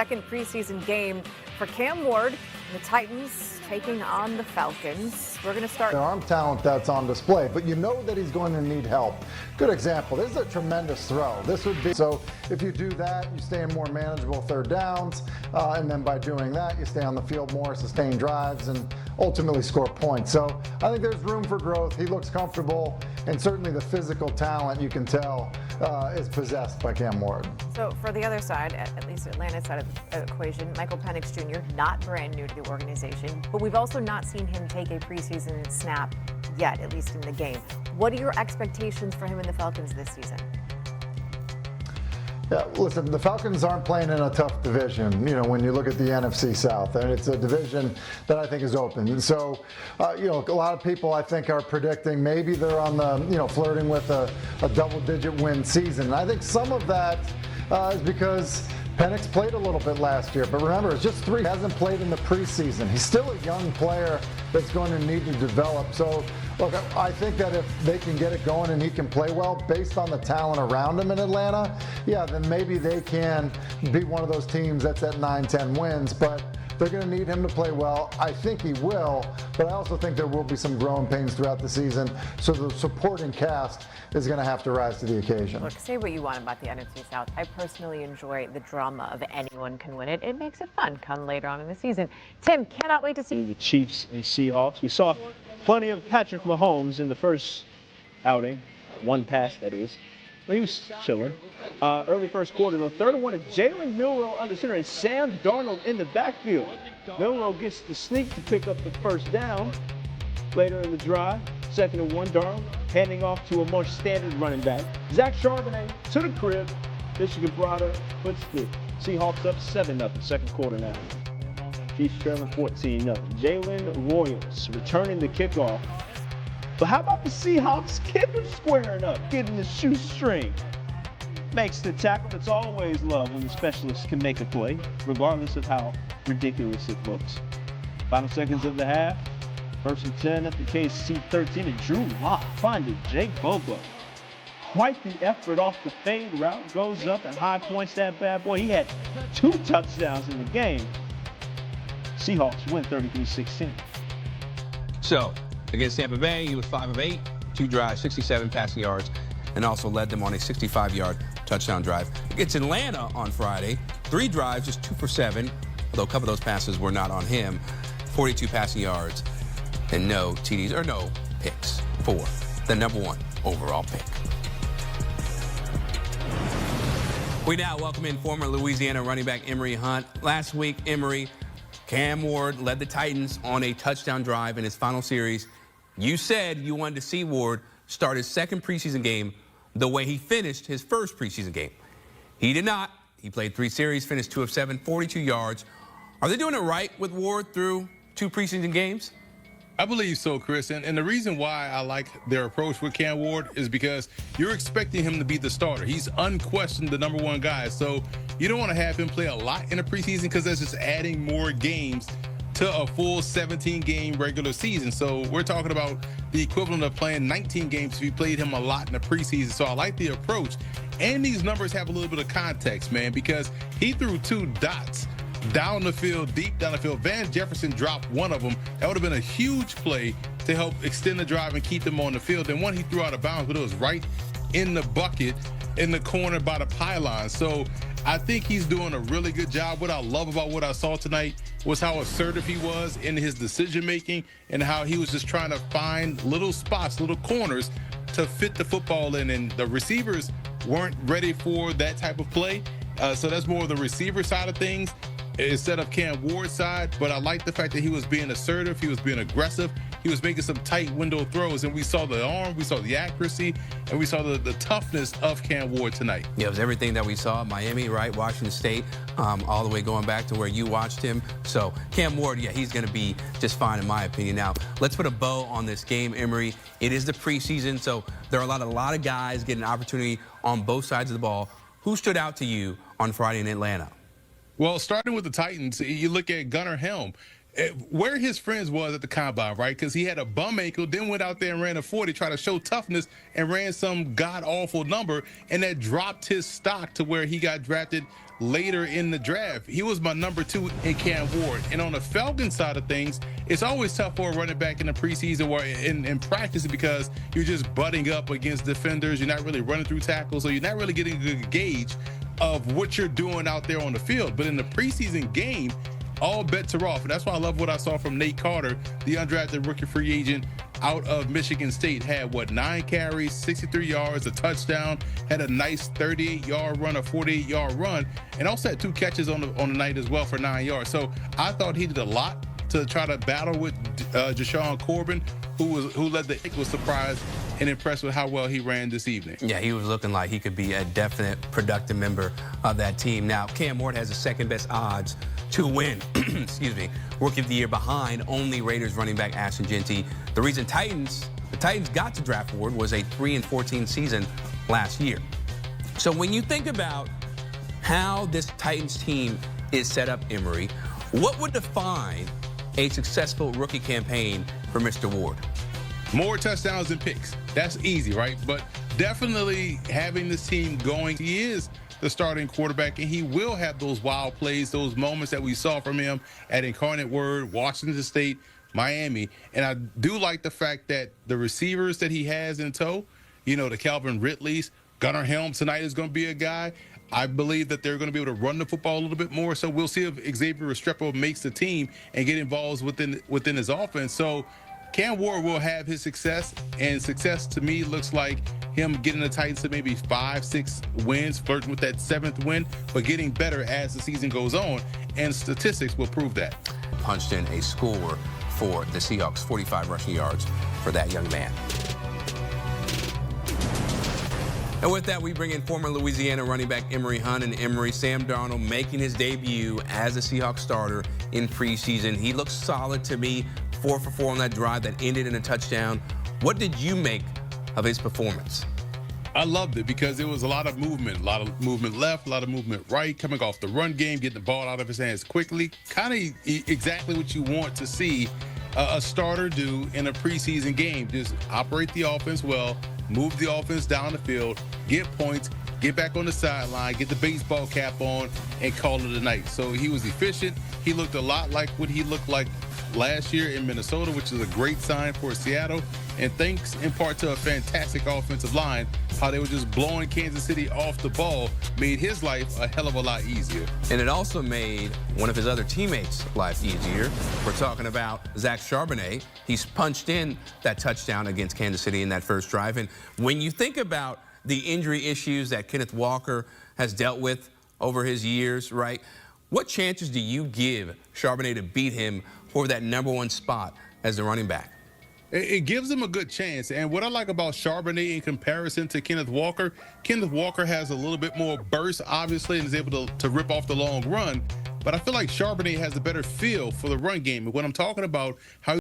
Second preseason game for Cam Ward and the Titans taking on the Falcons. We're going to start. Their arm talent that's on display, but you know that he's going to need help. Good example. This is a tremendous throw. This would be so. If you do that, you stay in more manageable third downs, and then by doing that, you stay on the field more, sustain drives, and ultimately score points. So I think there's room for growth. He looks comfortable, and certainly the physical talent you can tell is possessed by Cam Ward. So for the other side, at least Atlanta's side of the equation, Michael Penix Jr., not brand new to the organization, but we've also not seen him take a preseason snap yet, at least in the game. What are your expectations for him in the Falcons this season? Yeah, listen, the Falcons aren't playing in a tough division, you know, when you look at the NFC South, and it's a division that I think is open. And so, you know, a lot of people I think are predicting maybe they're on the, you know, flirting with a double-digit win season. And I think some of that is because Penix played a little bit last year, but remember, it's just 3. He hasn't played in the preseason. He's still a young player that's going to need to develop. So, look, I think that if they can get it going and he can play well based on the talent around him in Atlanta, yeah, then maybe they can be one of those teams that's at 9-10 wins. But they're going to need him to play well. I think he will, but I also think there will be some growing pains throughout the season. So the supporting cast is going to have to rise to the occasion. Look, say what you want about the NFC South. I personally enjoy the drama of anyone can win it. It makes it fun come later on in the season. Tim, cannot wait to see the Chiefs and Seahawks. We saw plenty of Patrick Mahomes in the first outing, one pass that is. He was chilling. Early first quarter, the third one is Jalen Milroe under center and Sam Darnold in the backfield. Milroe gets the sneak to pick up the first down. Later in the drive, 2nd and 1, Darnold handing off to a more standard running back. Zach Charbonnet to the crib. Michigan Brada puts the Seahawks up 7-0, second quarter now. Chiefs trailing 14-0. Jalen Royals returning the kickoff. But how about the Seahawks kicker squaring up, getting the shoestring? Makes the tackle. It's always love when the specialist can make a play, regardless of how ridiculous it looks. Final seconds of the half. 1st and 10 at the KC 13, and Drew Lock finding Jake Bobo. Quite the effort off the fade route. Goes up and high points that bad boy. He had 2 touchdowns in the game. Seahawks win 33-16. So, against Tampa Bay, he was 5 of 8, 2 drives, 67 passing yards, and also led them on a 65-yard touchdown drive. Against Atlanta on Friday, 3 drives, just 2 for 7, although a couple of those passes were not on him. 42 passing yards and no TDs or no picks for the #1 overall pick. We now welcome in former Louisiana running back Emory Hunt. Last week, Emory, Cam Ward led the Titans on a touchdown drive in his final series. You said you wanted to see Ward start his 2nd preseason game the way he finished his 1st preseason game. He did not. He played 3 series, finished 2 of 7, 42 yards. Are they doing it right with Ward through 2 preseason games? I believe so, Chris. And the reason why I like their approach with Cam Ward is because you're expecting him to be the starter. He's unquestioned the #1 guy. So you don't want to have him play a lot in the preseason because that's just adding more games to a full 17-game regular season. So we're talking about the equivalent of playing 19 games if you played him a lot in the preseason. So I like the approach. And these numbers have a little bit of context, man, because he threw 2 dots down the field, deep down the field. Van Jefferson dropped one of them. That would have been a huge play to help extend the drive and keep them on the field. And one he threw out of bounds, but it was right in the bucket in the corner by the pylon. So I think he's doing a really good job. What I love about what I saw tonight was how assertive he was in his decision-making and how he was just trying to find little spots, little corners to fit the football in. And the receivers weren't ready for that type of play. So that's more of the receiver side of things instead of Cam Ward's side. But I like the fact that he was being assertive, he was being aggressive, he was making some tight window throws, and we saw the arm, we saw the accuracy, and we saw the toughness of Cam Ward tonight. Yeah, it was everything that we saw at Miami, right? Washington State, all the way going back to where you watched him. So Cam Ward, yeah, he's going to be just fine in my opinion. Now, let's put a bow on this game, Emory. It is the preseason, so there are a lot of guys getting an opportunity on both sides of the ball. Who stood out to you on Friday in Atlanta? Well, starting with the Titans, you look at Gunnar Helm. where his friends was at the combine, right? Because he had a bum ankle, then went out there and ran a 40, tried to show toughness, and ran some god-awful number, and that dropped his stock to where he got drafted later in the draft. He was my number 2 in Cam Ward. And on the Falcons side of things, it's always tough for a running back in the preseason or in practice because you're just butting up against defenders. You're not really running through tackles, so you're not really getting a good gauge of what you're doing out there on the field. But in the preseason game, all bets are off. And that's why I love what I saw from Nate Carter, the undrafted rookie free agent out of Michigan State. Had, 9 carries, 63 yards, a touchdown, had a nice 38-yard run, a 48-yard run, and also had 2 catches on the night as well for 9 yards. So I thought he did a lot to try to battle with Jashawn Corbin, who led the was surprised and impressed with how well he ran this evening. Yeah, he was looking like he could be a definite productive member of that team. Now, Cam Ward has the second best odds to win, excuse me, Rookie of the Year behind only Raiders running back Ashton Jeanty. The reason the Titans got to draft Ward was a 3-14 season last year. So when you think about how this Titans team is set up, Emery, what would define a successful rookie campaign for Mr. Ward? More touchdowns than picks. That's easy, right? But definitely having this team going. He is the starting quarterback, and he will have those wild plays, those moments that we saw from him at Incarnate Word, Washington State, Miami. And I do like the fact that the receivers that he has in tow, the Calvin Ridleys, Gunnar Helm tonight is going to be a guy. I believe that they're going to be able to run the football a little bit more. So we'll see if Xavier Restrepo makes the team and get involved within his offense. So Cam Ward will have his success, and success to me looks like him getting the Titans to maybe 5-6 wins, flirting with that 7th win, but getting better as the season goes on, and statistics will prove that. Punched in a score for the Seahawks, 45 rushing yards for that young man. And with that, we bring in former Louisiana running back Emory Hunt. And Emory, Sam Darnold making his debut as a Seahawks starter in preseason. He looks solid to me, 4 for 4 on that drive that ended in a touchdown. What did you make of his performance? I loved it because there was a lot of movement left, a lot of movement right, coming off the run game, getting the ball out of his hands quickly. Kind of exactly what you want to see a starter do in a preseason game. Just operate the offense well, move the offense down the field, get points, get back on the sideline, get the baseball cap on, and call it a night. So he was efficient. He looked a lot like what he looked like last year in Minnesota, which is a great sign for Seattle. And thanks in part to a fantastic offensive line, how they were just blowing Kansas City off the ball made his life a hell of a lot easier. And it also made one of his other teammates' life easier. We're talking about Zach Charbonnet. He's punched in that touchdown against Kansas City in that first drive. And when you think about the injury issues that Kenneth Walker has dealt with over his years, right? What chances do you give Charbonnet to beat him for that #1 spot as the running back? It gives him a good chance. And what I like about Charbonnet in comparison to Kenneth Walker has a little bit more burst, obviously, and is able to rip off the long run. But I feel like Charbonnet has a better feel for the run game. And when I'm talking about how